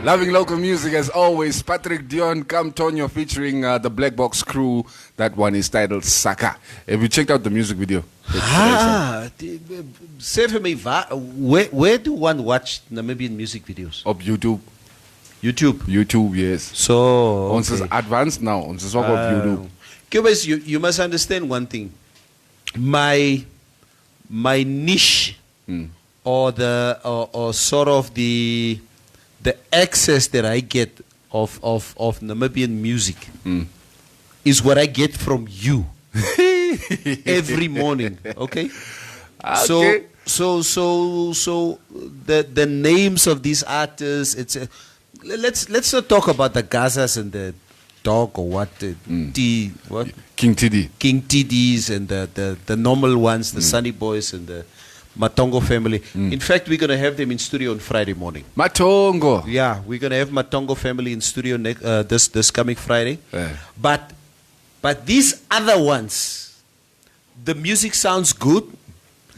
Loving local music as always. Patrick Dion, Cam Tonyo featuring the Black Box Crew. That one is titled Saka. Have you checked out the music video? Say for me, where do one watch Namibian music videos? Of YouTube. YouTube, yes. So, Ons is advanced now. Ons is ook op YouTube. Cubas, you must understand one thing. My niche, or sort of the access that I get of Namibian music is what I get from you every morning. Okay. Okay. So the names of these artists. It's let's not talk about the Gazas and the dog or what King Tiddies and the normal ones, the Sunny Boys and the Matongo family. In fact, we're going to have them in studio on Friday morning. Matongo. Yeah, we're going to have Matongo family in studio this coming Friday. Yeah. But these other ones, the music sounds good.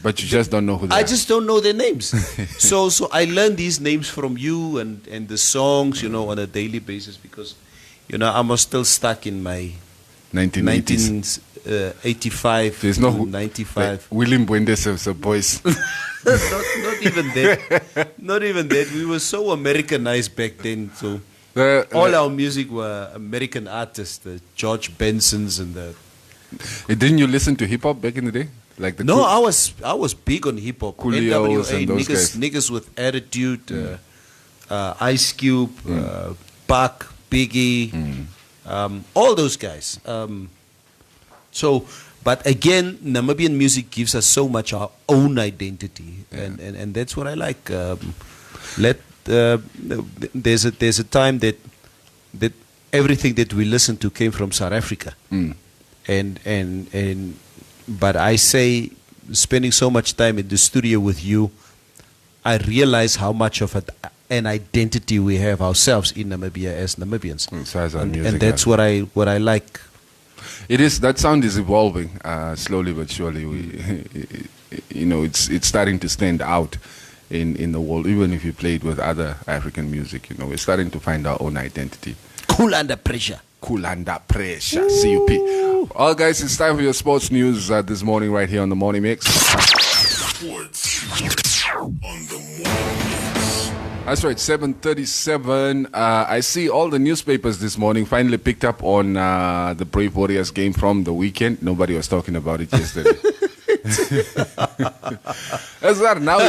But you just don't know who they are. I just don't know their names. so I learn these names from you and the songs, on a daily basis because, I'm still stuck in my 1985. There's no 95. William Bwendes a voice. not even that. Not even that. We were so Americanized back then. So all our music were American artists, the George Bensons and the. Didn't you listen to hip hop back in the day? Like the I was big on hip hop. Coolios and those niggas with attitude, Ice Cube, Pac, Biggie, all those guys. But again, Namibian music gives us so much our own identity, and that's what I like. There's a time that everything that we listened to came from South Africa, but I say, spending so much time in the studio with you, I realize how much of an identity we have ourselves in Namibia as Namibians, and that's what I like. It is, that sound is evolving slowly but surely. It's starting to stand out in the world. Even if you play it with other African music, we're starting to find our own identity. Cool under pressure. Cool under pressure. CUP. All right, guys, it's time for your sports news this morning right here on the Morning Mix. Sports on the Morning Mix. That's right, 7:37. I see all the newspapers this morning finally picked up on the Brave Warriors game from the weekend. Nobody was talking about it yesterday. That's right. Now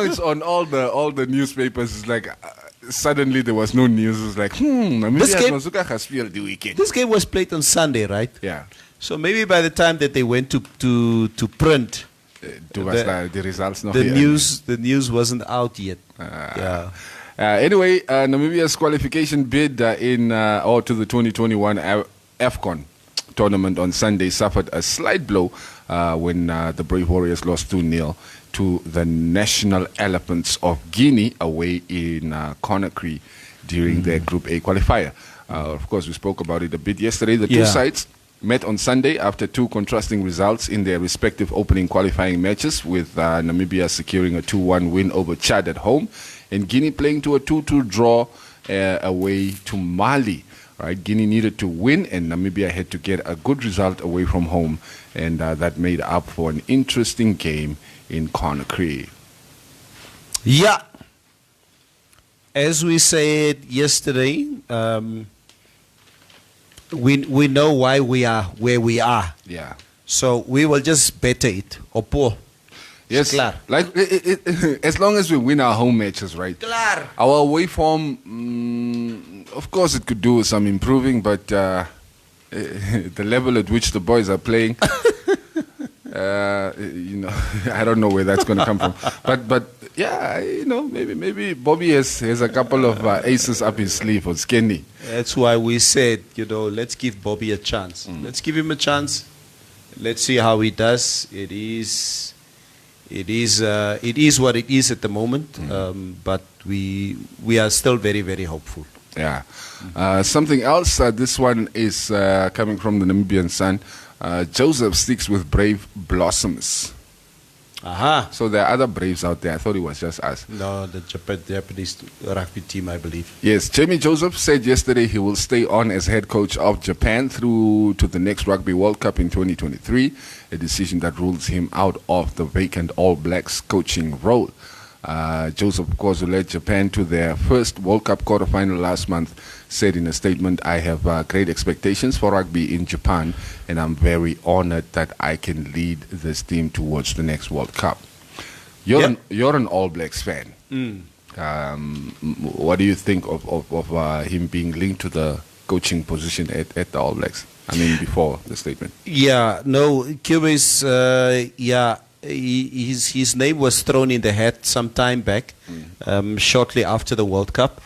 it's on all the newspapers. It's like suddenly there was no news. It's like this game was played on Sunday, right? Yeah. So maybe by the time that they went to print, the results not the news wasn't out yet. Anyway, Namibia's qualification bid to the 2021 AFCON tournament on Sunday suffered a slight blow when the Brave Warriors lost 2-0 to the National Elephants of Guinea away in Conakry during their Group A qualifier. Of course, we spoke about it a bit yesterday. The two sides met on Sunday after two contrasting results in their respective opening qualifying matches, with Namibia securing a 2-1 win over Chad at home and Guinea playing to a 2-2 draw away to Mali. Right, Guinea needed to win and Namibia had to get a good result away from home, and that made up for an interesting game in Conakry. Yeah. As we said yesterday, we know why we are where we are. Yeah. So we will just better it. Opo. Yes. Like as long as we win our home matches, right? Claro. Our away form, of course, it could do with some improving, but the level at which the boys are playing, I don't know where that's going to come from. But yeah, maybe Bobby has a couple of aces up his sleeve or Skenny. That's why we said, let's give Bobby a chance. Let's give him a chance. Let's see how he does. It is what it is at the moment, but we are still very, very hopeful. Yeah. Something else, this one is coming from the Namibian Sun. Joseph sticks with Brave Blossoms. Aha. So there are other Braves out there. I thought it was just us. No, the Japanese rugby team, I believe. Yes, Jamie Joseph said yesterday he will stay on as head coach of Japan through to the next Rugby World Cup in 2023, a decision that rules him out of the vacant All Blacks coaching role. Joseph, of course, who led Japan to their first World Cup quarterfinal last month, said in a statement, "I have great expectations for rugby in Japan, and I'm very honored that I can lead this team towards the next World Cup." You're an All Blacks fan. What do you think of him being linked to the coaching position at the All Blacks? I mean, before the statement. Yeah, no, Cuba's, his name was thrown in the hat some time back, shortly after the World Cup.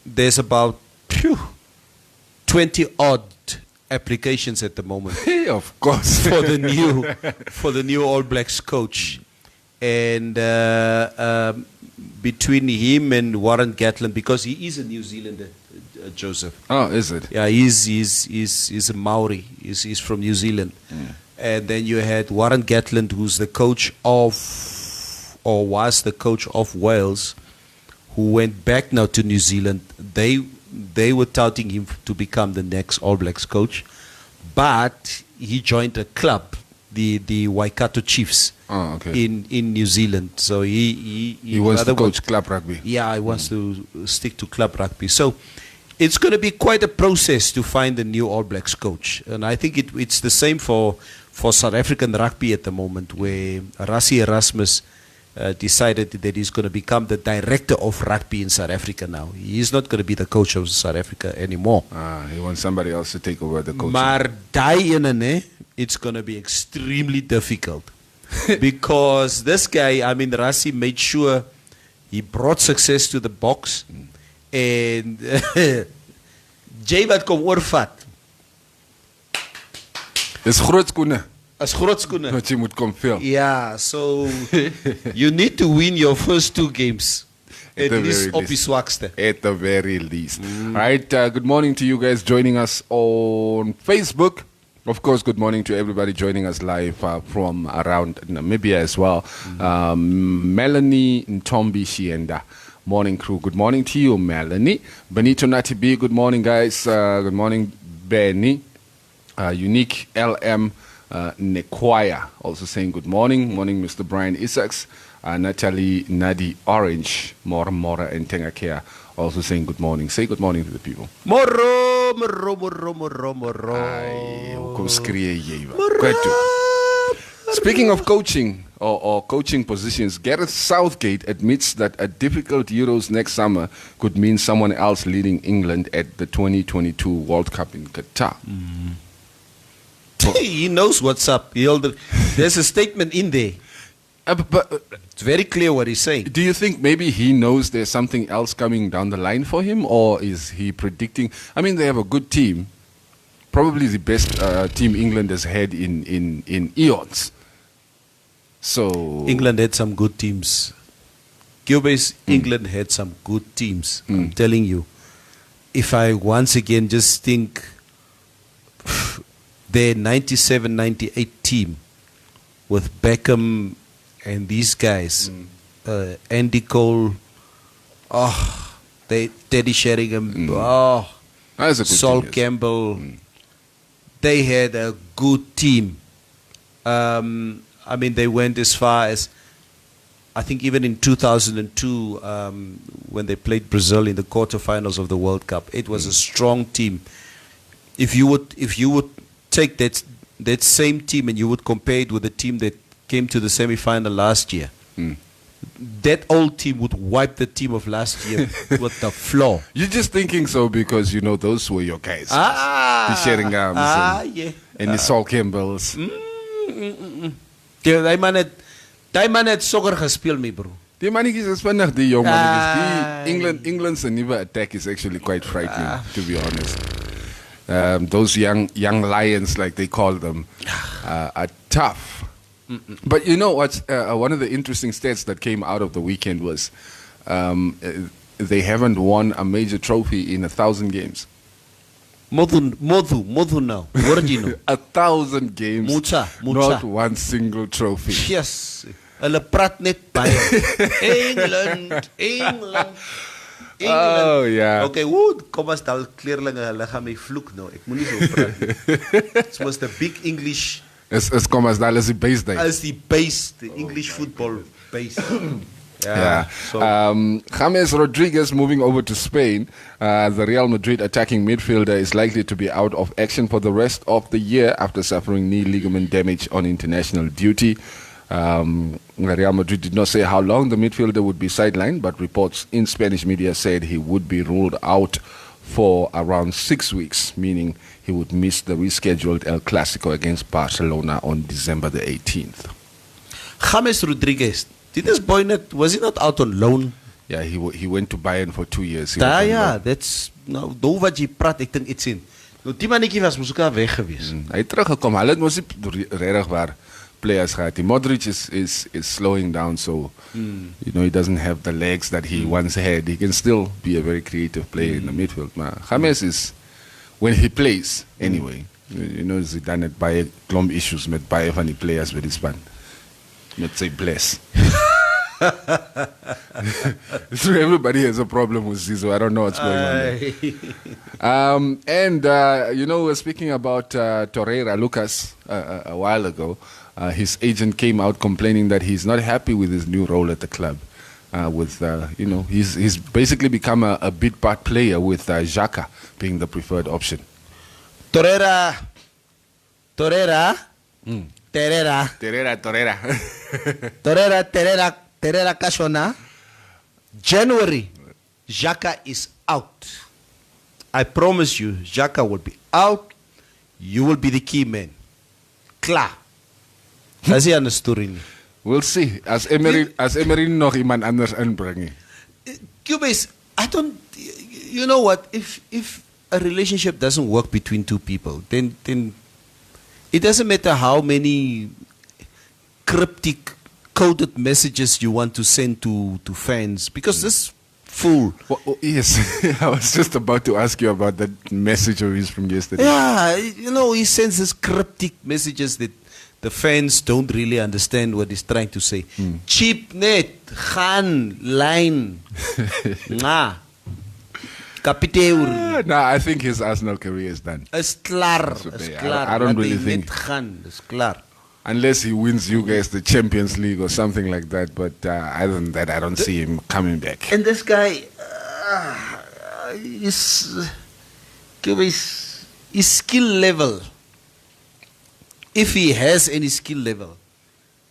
There's about 20 odd applications at the moment. Of course, for the new All Blacks coach, and between him and Warren Gatland, because he is a New Zealander, Joseph. Oh, is it? Yeah, he's a Maori. He's from New Zealand. And then you had Warren Gatland, who's the coach of, or was the coach of Wales, who went back now to New Zealand. They were touting him to become the next All Blacks coach, but he joined a club, the Waikato Chiefs, in New Zealand. So he wants to coach club rugby. Yeah, he wants to stick to club rugby. So it's going to be quite a process to find a new All Blacks coach, and I think it's the same for South African rugby at the moment, where Rassie Erasmus decided that he's going to become the director of rugby in South Africa now. He's not going to be the coach of South Africa anymore. He wants somebody else to take over the coaching. Maar daai ene, it's going to be extremely difficult. Because this guy, I mean, Rassie made sure he brought success to the box. En Jay wat kom oorvat. Dis groot skoene. As groot skoene. Wat jy moet kom vul. Yeah, so you need to win your first 2 games. At least op die swakste. At the very least. All right, good morning to you guys joining us on Facebook. Of course, good morning to everybody joining us live from around Namibia as well. Melanie Ntombi Shienda. Morning crew. Good morning to you, Melanie. Benito Natibi, good morning, guys. Good morning, Benny. Unique LM Nekwaya also saying good morning. Morning, Mr. Brian Isaacs. Natalie Nadi Orange, Mora and Tengakea also saying good morning. Say good morning to the people. Moro. Speaking of coaching or coaching positions, Gareth Southgate admits that a difficult Euros next summer could mean someone else leading England at the 2022 World Cup in Qatar. He knows what's up. There's a statement in there. But it's very clear what he's saying. Do you think maybe he knows there's something else coming down the line for him, or is he predicting? I mean, they have a good team, probably the best team England has had in eons. So England had some good teams. Cuba's England had some good teams. I'm telling you. If I once again just think their 97-98 team with Beckham and these guys, Andy Cole, Teddy Sheringham, Sol Campbell, they had a good team. I mean, they went as far as, I think even in 2002, when they played Brazil in the quarterfinals of the World Cup, it was a strong team. If you would take that same team and you would compare it with the team that came to the semi-final last year, that old team would wipe the team of last year with the floor. You're just thinking so because, you know, those were your guys. The Sheringhams and the Sol Campbells. Die man het soccer gespeel, me bro. Die mannetjies is vinnig, die jong mannetjies. England's never attack is actually quite frightening, to be honest. Those young lions, like they call them, are tough. But you know what? One of the interesting stats that came out of the weekend was they haven't won a major trophy in 1,000 games. Modhu now. Original. 1,000 games. Mucha. Not one single trophy. Yes. Hulle praat net baie. England. Oh, yeah. Okay, kom as dal kleerlinge, hulle gaan my vloek nou. Ek moenie so praat nie. It's most a big English. It's kom as dal is die base day. As die base, the English football base. Yeah. So, James Rodriguez moving over to Spain. The Real Madrid attacking midfielder is likely to be out of action for the rest of the year after suffering knee ligament damage on international duty. Real Madrid did not say how long the midfielder would be sidelined, but reports in Spanish media said he would be ruled out for around 6 weeks, meaning he would miss the rescheduled El Clasico against Barcelona on December the 18th. James Rodriguez. This boy was he not out on loan? Yeah, he went to Bayern for 2 years. That's nou do wat jy praat, ek dink iets sien. Nou die mannetjie was mos ook al weg gewees. Hy het teruggekom. Hulle het mos regtig waar players gehad. Modric is slowing down, so you know he doesn't have the legs that he once had. He can still be a very creative player in the midfield. Maar James is when he plays anyway. You know Zidane het baie klomp issues met baie van die players met die span. Let's say bless. So everybody has a problem with Zizou. I don't know what's going on there. You know, speaking about Torreira, Lucas, a while ago, his agent came out complaining that he's not happy with his new role at the club. You know, he's basically become a bit part player with Xhaka being the preferred option. Torreira. Torreira Kashona. January, Xhaka is out. I promise you, Xhaka will be out. You will be the key man. Klaar. As hy understood nie. We'll see. As Emery nog iemand anders inbring. Cubase, I don't. You know what? If a relationship doesn't work between two people, then it doesn't matter how many cryptic coded messages you want to send to fans, because this fool. Well, yes, I was just about to ask you about that message of his from yesterday. Yeah, you know, he sends these cryptic messages that the fans don't really understand what he's trying to say. Cheap net, gaan, line, nah. Kapiteer. No, I think his Arsenal career is done. Is klaar. I don't really think. Is klaar. Unless he wins you guys the Champions League or something like that. But other than that, I don't see him coming back. And this guy, his skill level, if he has any skill level,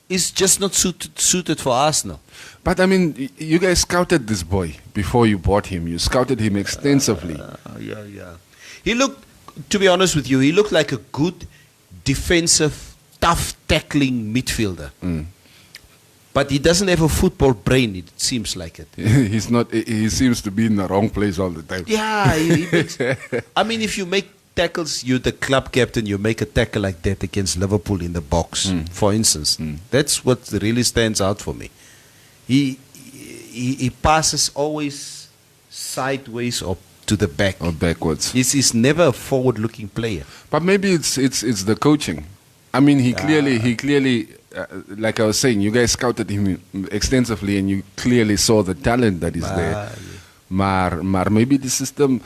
is just not suited for Arsenal. But I mean, you guys scouted this boy before you bought him. You scouted him extensively. Yeah. He looked, to be honest with you, he looked like a good defensive, tough tackling midfielder. But he doesn't have a football brain, it seems like it. He's not. He seems to be in the wrong place all the time. Yeah, he makes, I mean, if you make tackles, you're the club captain, you make a tackle like that against Liverpool in the box, for instance. That's what really stands out for me. He passes always sideways or to the back. Or backwards. He's never a forward-looking player. But maybe it's the coaching. I mean, he clearly, like I was saying, you guys scouted him extensively and you clearly saw the talent that is there. Maar maybe the system.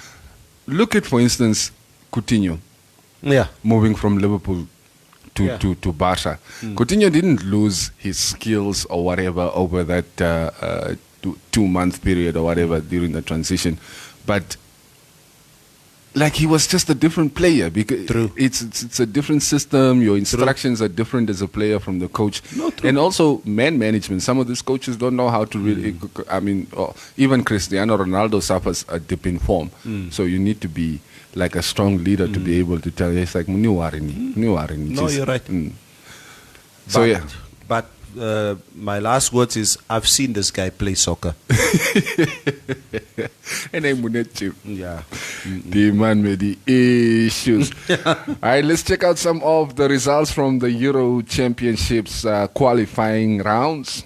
Look at, for instance, Coutinho. Yeah. Moving from Liverpool to Barca. Coutinho didn't lose his skills or whatever over that 2-month period or whatever during the transition, but like he was just a different player because it's a different system. Your instructions are different as a player from the coach, and also man management. Some of these coaches don't know how to really. I mean, even Cristiano Ronaldo suffers a dip in form, so you need to be like a strong leader to be able to tell. It's like new warini. No, you're right. So yeah, but my last words is I've seen this guy play soccer. And I'm with you. Yeah. The man with the issues. All right, let's check out some of the results from the Euro Championships qualifying rounds.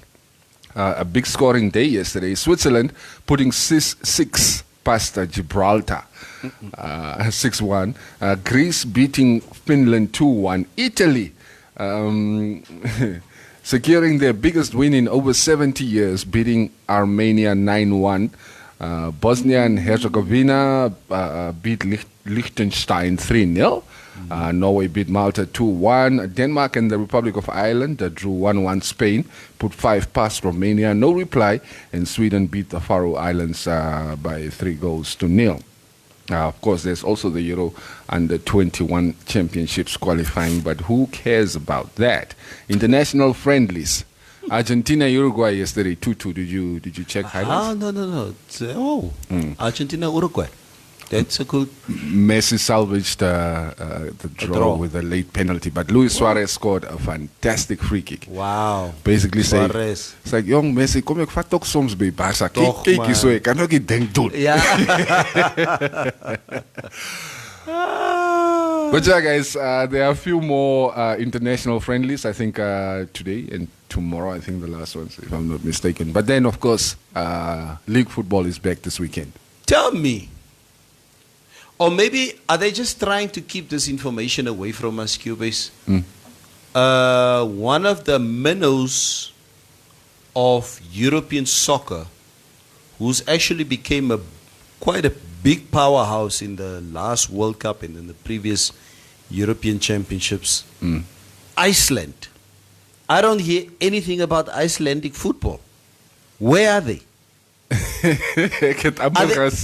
A big scoring day yesterday. Switzerland putting 6 past Gibraltar. 6-1. Greece beating Finland 2-1. Italy securing their biggest win in over 70 years, beating Armenia 9-1. Bosnia and Herzegovina beat Liechtenstein 3-0. Norway beat Malta 2-1. Denmark and the Republic of Ireland drew 1-1. Spain put 5 past Romania, no reply. And Sweden beat the Faroe Islands by 3-0. Of course, there's also the Euro Under 21 Championships qualifying, but who cares about that? International friendlies. Argentina, Uruguay yesterday 2-2. Did you check highlights? No. Argentina, Uruguay. That's a good. Messi salvaged the draw with a late penalty, but Luis Suarez scored a fantastic free kick. Wow. Basically saying, Suarez. It's like, young Messi, kom ek vat ook soms by Barca. Kyk so ek kan ook nie dink doen. Yeah. But yeah, guys, there are a few more international friendlies, I think, today and tomorrow, I think the last ones, if I'm not mistaken. But then, of course, league football is back this weekend. Tell me. Or maybe, are they just trying to keep this information away from us, Cubase? One of the minnows of European soccer, who's actually became quite a big powerhouse in the last World Cup and in the previous European Championships, Iceland. I don't hear anything about Icelandic football. Where are they?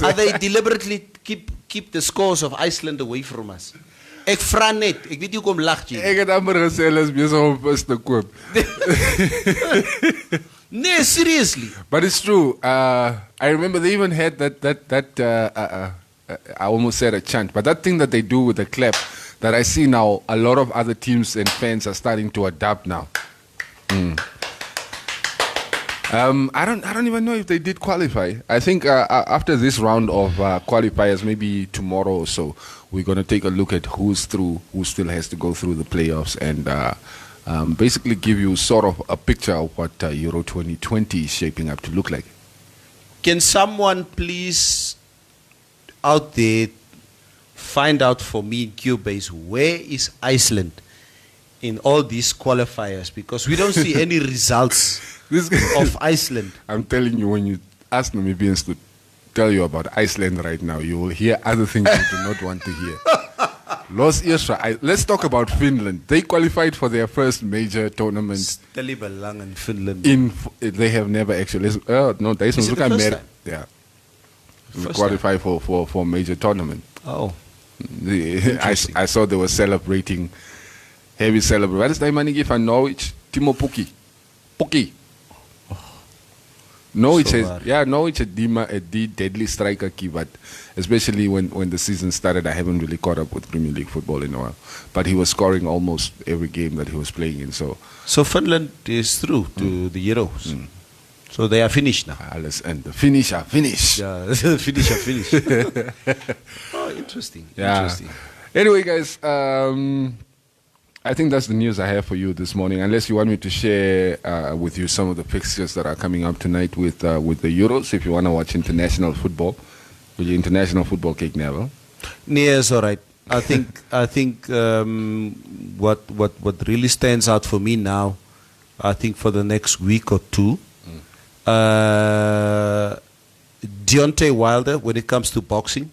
Are they deliberately keep the scores of Iceland away from us? Ek vra net, ek weet nie hoekom lag jy. Ek het amper gesê hulle is besig om vis te koop. Nee, seriously. But it's true. I remember they even had that I almost said a chant, but that thing that they do with the clap that I see now, a lot of other teams and fans are starting to adapt now. I don't even know if they did qualify. I think after this round of qualifiers, maybe tomorrow or so, we're going to take a look at who's through, who still has to go through the playoffs, and basically give you sort of a picture of what Euro 2020 is shaping up to look like. Can someone please out there find out for me in Cubase, where is Iceland in all these qualifiers? Because we don't see any results of Iceland. I'm telling you, when you ask Namibians to tell you about Iceland right now, you will hear other things you do not want to hear. Let's talk about Finland. They qualified for their first major tournament. In Finland. They have never actually. No, they Is it the first time? Yeah. They qualified for a major tournament. Oh. I saw they were celebrating, heavy celebration. What is the money give from Norwich? Timo Pukki. Norwich Norwich a deadly striker key, but especially when the season started, I haven't really caught up with Premier League football in a while. But he was scoring almost every game that he was playing in. So Finland is through to the Euros. So they are finished now. Alles end. Finish. Yeah, finish. Oh, interesting. Yeah. Interesting. Anyway, guys, I think that's the news I have for you this morning. Unless you want me to share with you some of the fixtures that are coming up tonight with the Euros. If you want to watch international football, with your international football cake, Neville. Yeah, it's all right. I think what really stands out for me now, I think for the next week or two, Deontay Wilder, when it comes to boxing,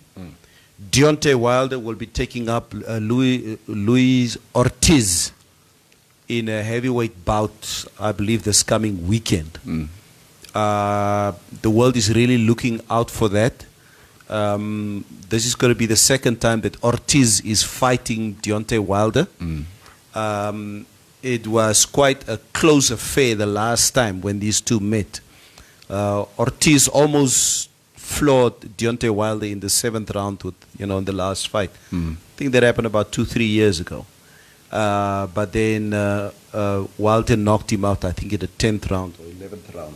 Deontay Wilder will be taking up Luis Ortiz in a heavyweight bout, I believe, this coming weekend. The world is really looking out for that. This is going to be the second time that Ortiz is fighting Deontay Wilder. It was quite a close affair the last time when these two met. Ortiz almost floored Deontay Wilder in the 7th round in the last fight. I think that happened about 2-3 years ago. But then Wilder knocked him out, I think, in the 10th round or 11th round.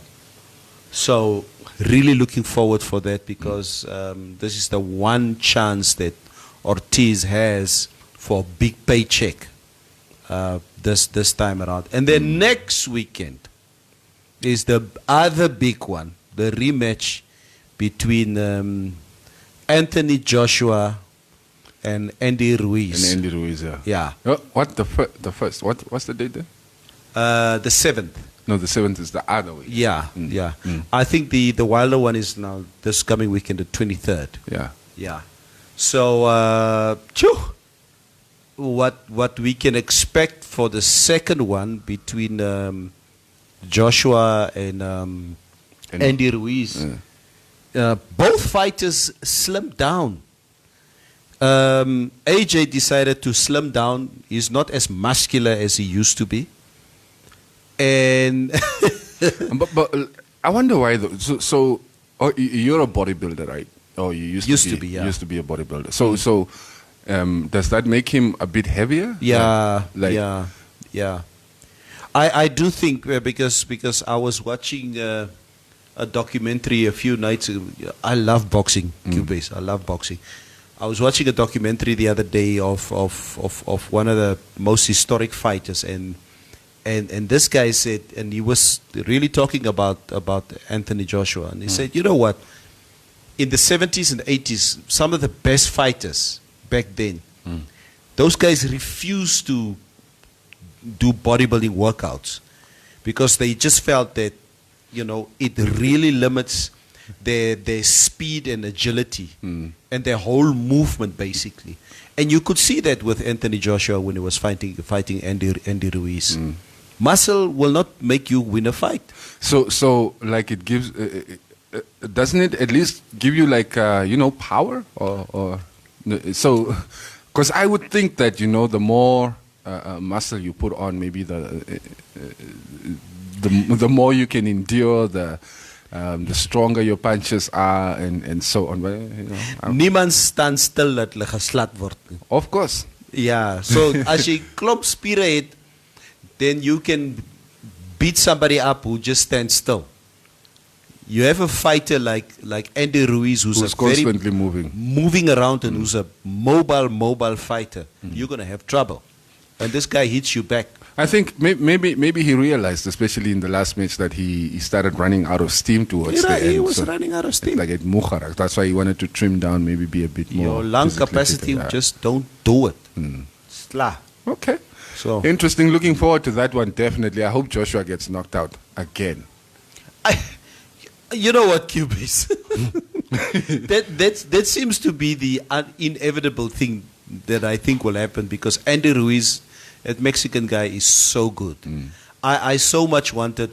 So really looking forward for that, because this is the one chance that Ortiz has for a big paycheck this time around. And then next weekend is the other big one, the rematch between Anthony Joshua and Andy Ruiz. And Andy Ruiz, yeah. Yeah. Oh, what the first? What's the date there? The 7th. No, the 7th is the other way. Yeah, yeah. I think the Wilder one is now this coming weekend, the 23rd. Yeah. Yeah. So, what we can expect for the second one between Joshua and Andy Ruiz. Both fighters slimmed down. AJ decided to slim down. He's not as muscular as he used to be. And but I wonder why though. So you're a bodybuilder, right? Or you used to be, yeah. Used to be a bodybuilder. So does that make him a bit heavier? Yeah, yeah. I do think because I was watching a documentary a few nights ago. I love boxing, Cubase. I love boxing. I was watching a documentary the other day of one of the most historic fighters, and this guy said, and he was really talking about Anthony Joshua, and he said, you know what? In the 70s and 80s, some of the best fighters back then, those guys refused to do bodybuilding workouts because they just felt that, it really limits their speed and agility and their whole movement, basically. And you could see that with Anthony Joshua when he was fighting Andy Ruiz. Muscle will not make you win a fight. So like it gives, doesn't it at least give you like, power? Or so, because I would think that, the more muscle you put on, maybe the more you can endure, the stronger your punches are, and so on. Niemand staan stil dat hulle geslat word. Of course. Yeah. So as jy klomp spiere het, then you can beat somebody up who just stands still. You have a fighter like Andy Ruiz who's constantly moving around and who's a mobile fighter. You're going to have trouble. And this guy hits you back. I think maybe he realized, especially in the last match, that he started running out of steam towards the end. He was running out of steam. Like at Muharak. That's why he wanted to trim down, maybe be a bit more. Your lung capacity, just don't do it. Sla. Okay. So interesting. Looking forward to that one, definitely. I hope Joshua gets knocked out again. You know what, Cubase? that seems to be the inevitable thing that I think will happen because Andy Ruiz, that Mexican guy, is so good. I so much wanted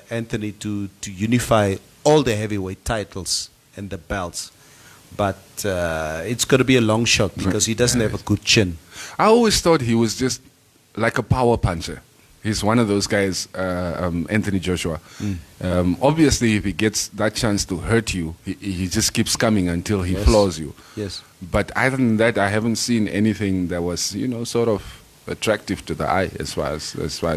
Anthony to unify all the heavyweight titles and the belts, but it's going to be a long shot because he doesn't have a good chin. I always thought he was just like a power puncher. He's one of those guys, Anthony Joshua. Obviously, if he gets that chance to hurt you, he just keeps coming until he floors you. Yes. But other than that, I haven't seen anything that was, sort of attractive to the eye as far as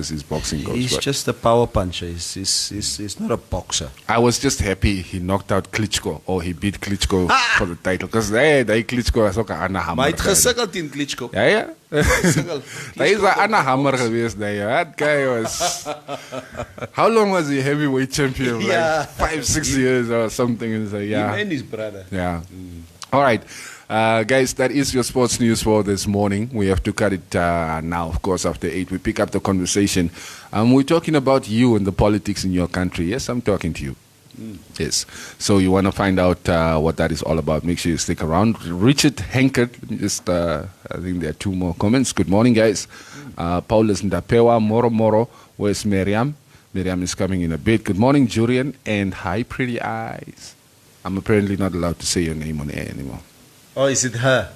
his boxing goes. He's just a power puncher. He's not a boxer. I was just happy he knocked out Klitschko, or he beat Klitschko for the title. Because they Klitschko was ook 'n ander hammer. Maar hy het gesukkel teen Klitschko. Ja. Hy is 'n ander hammer geweest daai. That guy was. How long was he heavyweight champion? Yeah. Like 5-6 years or something. And so, yeah. Him and his brother. Yeah. All right. Guys, that is your sports news for this morning. We have to cut it now, of course, after 8. We pick up the conversation. We're talking about you and the politics in your country. Yes, I'm talking to you. Yes. So you want to find out what that is all about. Make sure you stick around. Richard Henkert, I think there are 2 more comments. Good morning, guys. Paulus Ndapewa, Moro. Where's Miriam? Miriam is coming in a bit. Good morning, Julian. And hi, pretty eyes. I'm apparently not allowed to say your name on air anymore. Oh, is it her?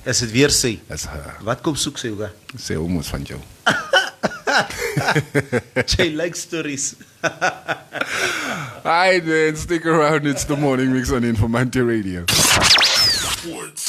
Is it weer sy? That's her. Wat kom soek sy ook? Sy almost van jou. She likes stories. Alright then, stick around. It's the morning mix on Informanté Radio. Sports.